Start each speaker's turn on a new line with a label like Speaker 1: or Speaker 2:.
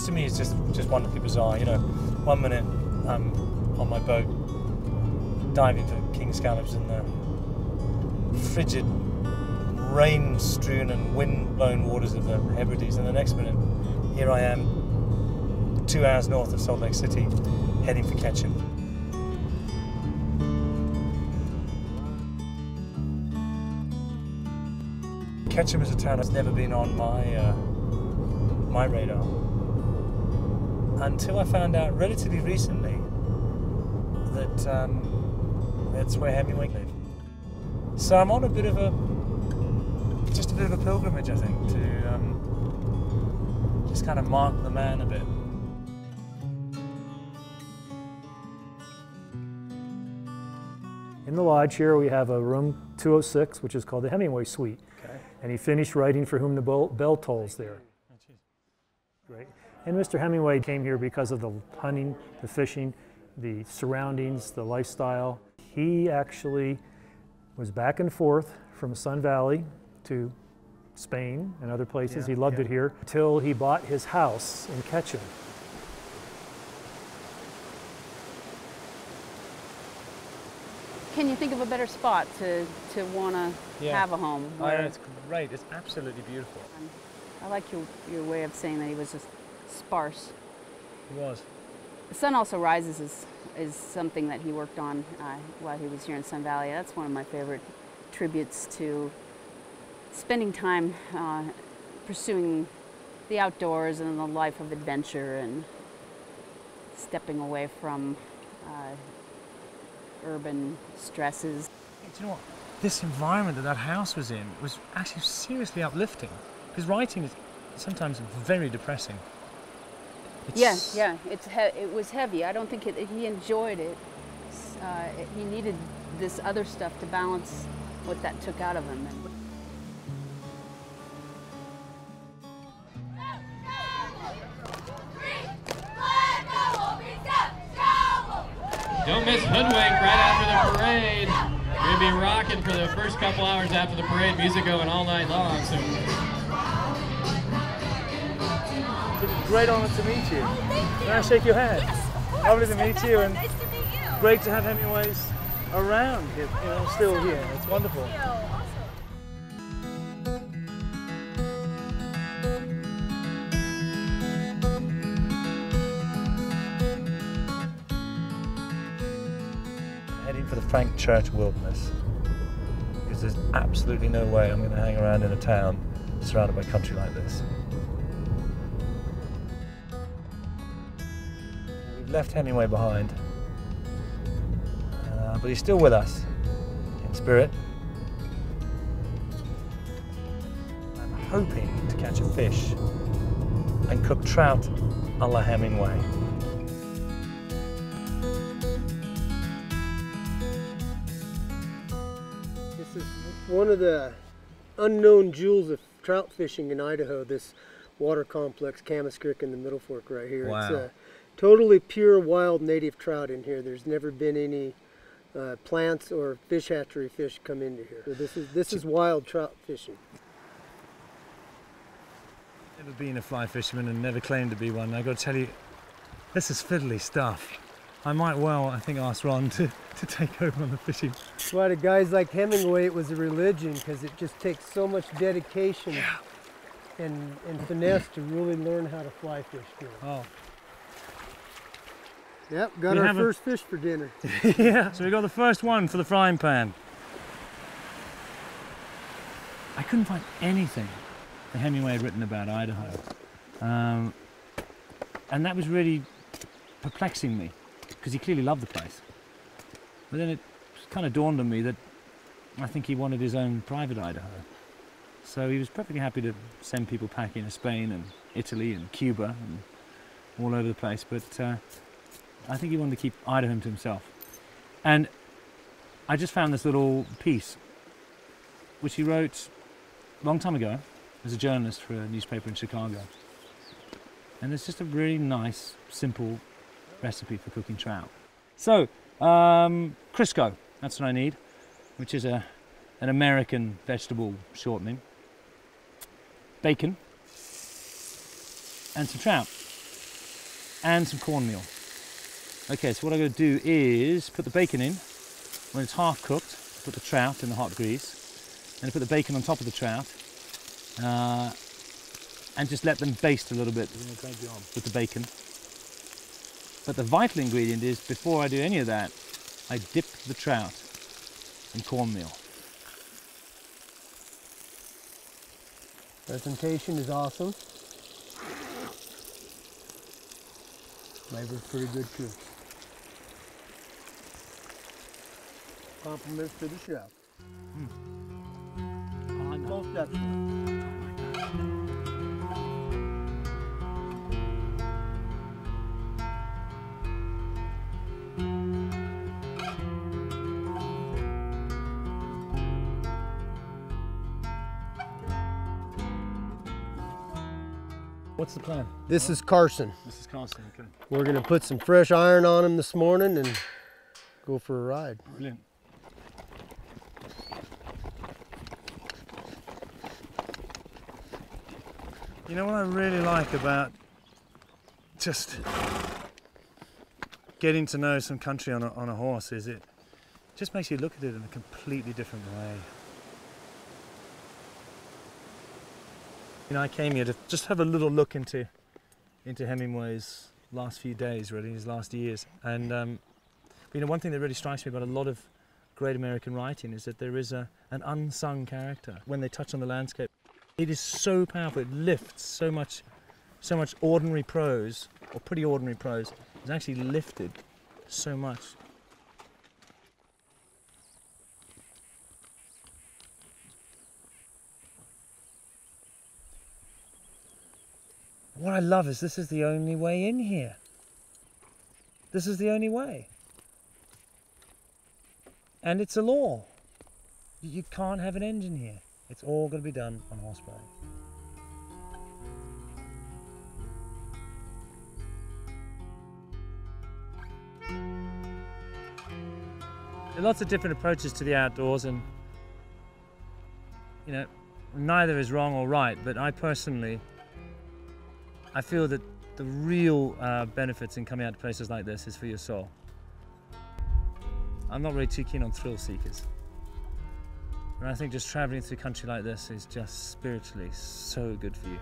Speaker 1: to me is just wonderfully bizarre. You know, one minute I'm on my boat diving for king scallops in the frigid, rain-strewn and wind-blown waters of the Hebrides, and the next minute here I am 2 hours north of Salt Lake City heading for Ketchum. Ketchum is a town that's never been on my radar until I found out relatively recently that that's where Hemingway lived. So I'm on a bit of a pilgrimage, I think, to just kind of mark the man a bit.
Speaker 2: In the lodge here we have a room 206, which is called the Hemingway Suite.
Speaker 1: Okay.
Speaker 2: And he finished writing For Whom the Bell Tolls there. Great. And Mr. Hemingway came here because of the hunting, the fishing, the surroundings, the lifestyle. He actually was back and forth from Sun Valley to Spain and other places. He loved it here until he bought his house in Ketchum.
Speaker 3: Can you think of a better spot to want to have a home?
Speaker 1: It's great. It's absolutely beautiful.
Speaker 3: I like your way of saying that he was just sparse.
Speaker 1: He was.
Speaker 3: The Sun Also Rises is something that he worked on while he was here in Sun Valley. That's one of my favorite tributes to spending time pursuing the outdoors and the life of adventure and stepping away from urban stresses.
Speaker 1: Do you know what? This environment that house was in was actually seriously uplifting. His writing is sometimes very depressing.
Speaker 3: It was heavy. I don't think he enjoyed it. He needed this other stuff to balance what that took out of him.
Speaker 4: Don't miss Hoodwink right after the parade. We're going to be rocking for the first couple hours after the parade. Music going all night long. So.
Speaker 1: It's a great honor to meet you.
Speaker 5: Oh, thank you.
Speaker 1: Can I shake your hand?
Speaker 5: Yes, of course.
Speaker 1: Lovely to meet you, and
Speaker 5: nice to meet you.
Speaker 1: great to have Hemingways around, still here. It's wonderful.
Speaker 5: Thank you. Awesome.
Speaker 1: Heading for the Frank Church Wilderness, because there's absolutely no way I'm going to hang around in a town surrounded by country like this. We've left Hemingway behind, but he's still with us in spirit. I'm hoping to catch a fish and cook trout a la Hemingway.
Speaker 6: This is one of the unknown jewels of trout fishing in Idaho, this water complex, Camas Creek in the Middle Fork right here.
Speaker 1: Wow.
Speaker 6: It's a totally pure wild native trout in here. There's never been any plants or fish hatchery fish come into here. So this is wild trout fishing.
Speaker 1: Never been a fly fisherman and never claimed to be one. I've got to tell you, this is fiddly stuff. I might well, I think, ask Ron to take over on the fishing.
Speaker 6: That's why to guys like Hemingway it was a religion, because it just takes so much dedication and finesse to really learn how to fly fish good.
Speaker 1: Oh.
Speaker 6: Yep, got our first fish for dinner.
Speaker 1: Yeah, so we got the first one for the frying pan. I couldn't find anything that Hemingway had written about Idaho. And that was really perplexing me, because he clearly loved the place. But then it kind of dawned on me that I think he wanted his own private Idaho. So he was perfectly happy to send people packing to Spain and Italy and Cuba and all over the place, but I think he wanted to keep Idaho to himself. And I just found this little piece, which he wrote a long time ago as a journalist for a newspaper in Chicago. And it's just a really nice, simple recipe for cooking trout. So, Crisco, that's what I need, which is an American vegetable shortening. Bacon. And some trout. and some cornmeal. Okay, so what I'm going to do is put the bacon in. When it's half cooked, put the trout in the hot grease, and put the bacon on top of the trout, and just let them baste a little bit with the bacon. But the vital ingredient is, before I do any of that, I dip the trout in cornmeal.
Speaker 6: Presentation is awesome. Flavor's pretty good too. Compliments to the chef. Most excellent.
Speaker 1: What's the plan?
Speaker 6: This is Carson.
Speaker 1: This is Carson, okay.
Speaker 6: We're going to put some fresh iron on him this morning and go for a ride.
Speaker 1: Brilliant. You know what I really like about just getting to know some country on a horse is it just makes you look at it in a completely different way. You know, I came here to just have a little look into Hemingway's last few days, really, his last years. And you know, one thing that really strikes me about a lot of great American writing is that there is an unsung character. When they touch on the landscape, it is so powerful. It lifts so much ordinary prose, or pretty ordinary prose, is actually lifted so much. What I love is this is the only way in here. This is the only way. And it's a law. You can't have an engine here. It's all going to be done on horseback. There are lots of different approaches to the outdoors, and you know, neither is wrong or right, but I personally, I feel that the real benefits in coming out to places like this is for your soul. I'm not really too keen on thrill seekers. And I think just traveling through a country like this is just spiritually so good for you.